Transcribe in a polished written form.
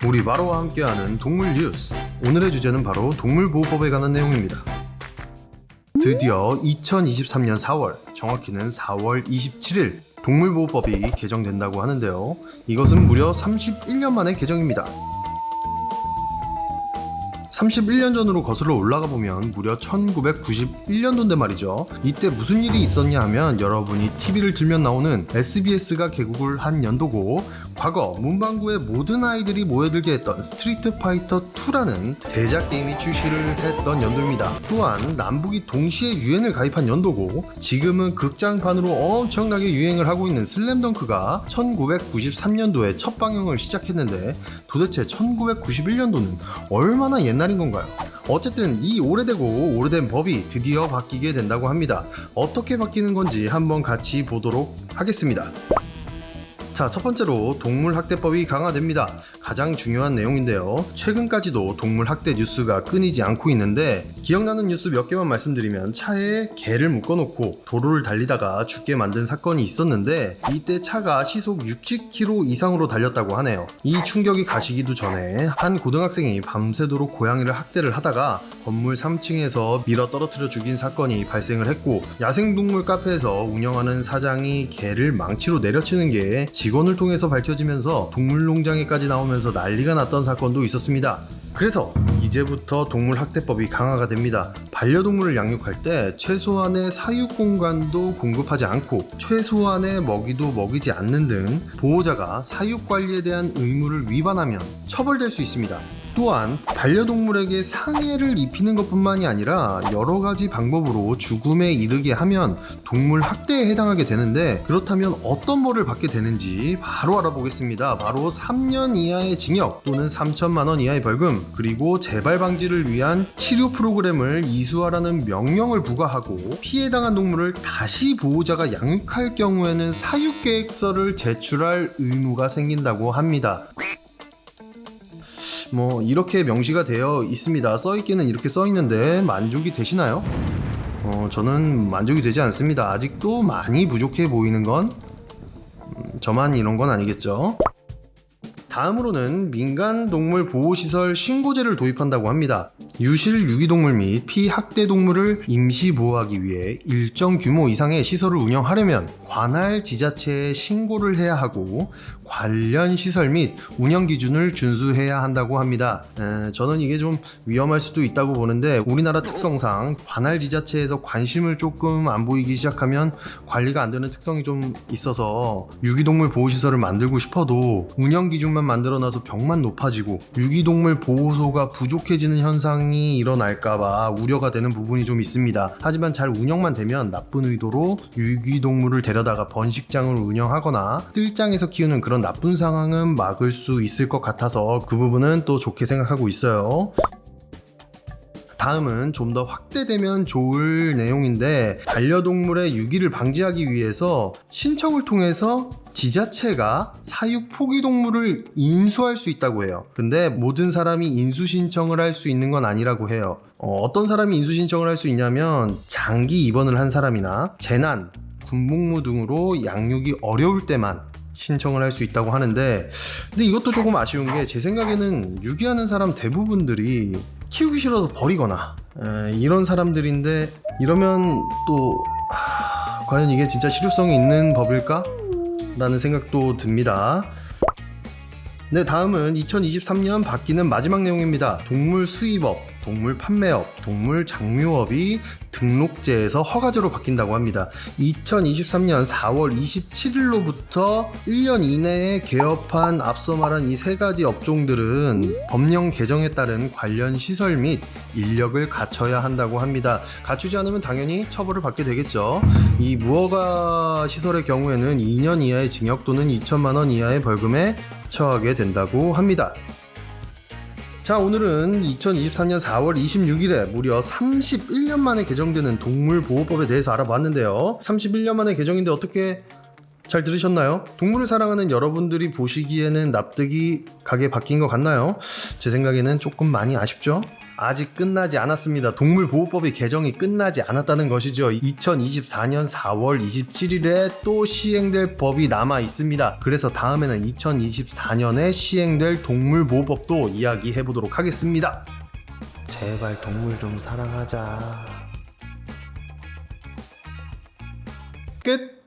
우리 마로와 함께하는 동물 뉴스. 오늘의 주제는 바로 동물보호법에 관한 내용입니다. 드디어 2023년 4월, 정확히는 4월 27일 동물보호법이 개정된다고 하는데요. 이것은 무려 31년 만의 개정입니다. 31년 전으로 거슬러 올라가 보면 무려 1991년도인데 말이죠. 이때 무슨 일이 있었냐 하면 여러분이 TV를 틀면 나오는 SBS가 개국을 한 연도고, 과거 문방구에 모든 아이들이 모여들게 했던 스트리트 파이터 2라는 대작 게임이 출시를 했던 연도입니다. 또한 남북이 동시에 유엔을 가입한 연도고, 지금은 극장판으로 엄청나게 유행을 하고 있는 슬램덩크가 1993년도에 첫 방영을 시작했는데, 도대체 1991년도는 얼마나 옛날인 건가요? 어쨌든 이 오래된 법이 드디어 바뀌게 된다고 합니다. 어떻게 바뀌는 건지 한번 같이 보도록 하겠습니다. 자, 첫 번째로 동물학대법이 강화됩니다. 가장 중요한 내용인데요. 최근까지도 동물학대 뉴스가 끊이지 않고 있는데, 기억나는 뉴스 몇 개만 말씀드리면, 차에 개를 묶어놓고 도로를 달리다가 죽게 만든 사건이 있었는데, 이때 차가 시속 60km 이상으로 달렸다고 하네요. 이 충격이 가시기도 전에 한 고등학생이 밤새도록 고양이를 학대를 하다가 건물 3층에서 밀어 떨어뜨려 죽인 사건이 발생을 했고, 야생동물 카페에서 운영하는 사장이 개를 망치로 내려치는 게 직원을 통해서 밝혀지면서 동물농장에까지 나오면서 난리가 났던 사건도 있었습니다. 그래서 이제부터 동물학대법이 강화가 됩니다. 반려동물을 양육할 때 최소한의 사육 공간도 공급하지 않고 최소한의 먹이도 먹이지 않는 등 보호자가 사육 관리에 대한 의무를 위반하면 처벌될 수 있습니다. 또한 반려동물에게 상해를 입히는 것뿐만이 아니라 여러 가지 방법으로 죽음에 이르게 하면 동물 학대에 해당하게 되는데, 그렇다면 어떤 벌을 받게 되는지 바로 알아보겠습니다. 바로 3년 이하의 징역 또는 3천만 원 이하의 벌금, 그리고 재발 방지를 위한 치료 프로그램을 이수하라는 명령을 부과하고, 피해당한 동물을 다시 보호자가 양육할 경우에는 사육계획서를 제출할 의무가 생긴다고 합니다. 이렇게 명시가 되어 있습니다. 써있기는 이렇게 써있는데 만족이 되시나요? 저는 만족이 되지 않습니다. 아직도 많이 부족해 보이는 건 저만 이런 건 아니겠죠? 다음으로는 민간동물 보호시설 신고제를 도입한다고 합니다. 유실 유기동물 및 피학대동물을 임시보호하기 위해 일정 규모 이상의 시설을 운영하려면 관할 지자체에 신고를 해야 하고, 관련 시설 및 운영 기준을 준수해야 한다고 합니다. 저는 이게 좀 위험할 수도 있다고 보는데, 우리나라 특성상 관할 지자체에서 관심을 조금 안 보이기 시작하면 관리가 안 되는 특성이 좀 있어서, 유기동물 보호시설을 만들고 싶어도 운영 기준만 만들어놔서 벽만 높아지고 유기동물 보호소가 부족해지는 현상이 일어날까봐 우려가 되는 부분이 좀 있습니다. 하지만 잘 운영만 되면 나쁜 의도로 유기동물을 데려다가 번식장을 운영하거나 뜰장에서 키우는 그런 나쁜 상황은 막을 수 있을 것 같아서 그 부분은 또 좋게 생각하고 있어요. 다음은 좀 더 확대되면 좋을 내용인데, 반려동물의 유기를 방지하기 위해서 신청을 통해서 지자체가 사육 포기동물을 인수할 수 있다고 해요. 근데 모든 사람이 인수 신청을 할 수 있는 건 아니라고 해요. 어떤 사람이 인수 신청을 할 수 있냐면, 장기 입원을 한 사람이나 재난, 군복무 등으로 양육이 어려울 때만 신청을 할 수 있다고 하는데, 근데 이것도 조금 아쉬운 게, 제 생각에는 유기하는 사람 대부분들이 키우기 싫어서 버리거나 이런 사람들인데, 이러면 또 과연 이게 진짜 실효성이 있는 법일까? 라는 생각도 듭니다. 네, 다음은 2023년 바뀌는 마지막 내용입니다. 동물 수입업, 동물 판매업, 동물 장묘업이 등록제에서 허가제로 바뀐다고 합니다. 2023년 4월 27일로부터 1년 이내에 개업한 앞서 말한 이 세 가지 업종들은 법령 개정에 따른 관련 시설 및 인력을 갖춰야 한다고 합니다. 갖추지 않으면 당연히 처벌을 받게 되겠죠. 이 무허가 시설의 경우에는 2년 이하의 징역 또는 2천만 원 이하의 벌금에 처하게 된다고 합니다. 자, 오늘은 2023년 4월 26일에 무려 31년 만에 개정되는 동물보호법에 대해서 알아봤는데요. 31년 만에 개정인데 어떻게 잘 들으셨나요? 동물을 사랑하는 여러분들이 보시기에는 납득이 가게 바뀐 것 같나요? 제 생각에는 조금 많이 아쉽죠? 아직 끝나지 않았습니다. 동물보호법이 개정이 끝나지 않았다는 것이죠. 2024년 4월 27일에 또 시행될 법이 남아 있습니다. 그래서 다음에는 2024년에 시행될 동물보호법도 이야기해 보도록 하겠습니다. 제발 동물 좀 사랑하자. 끝!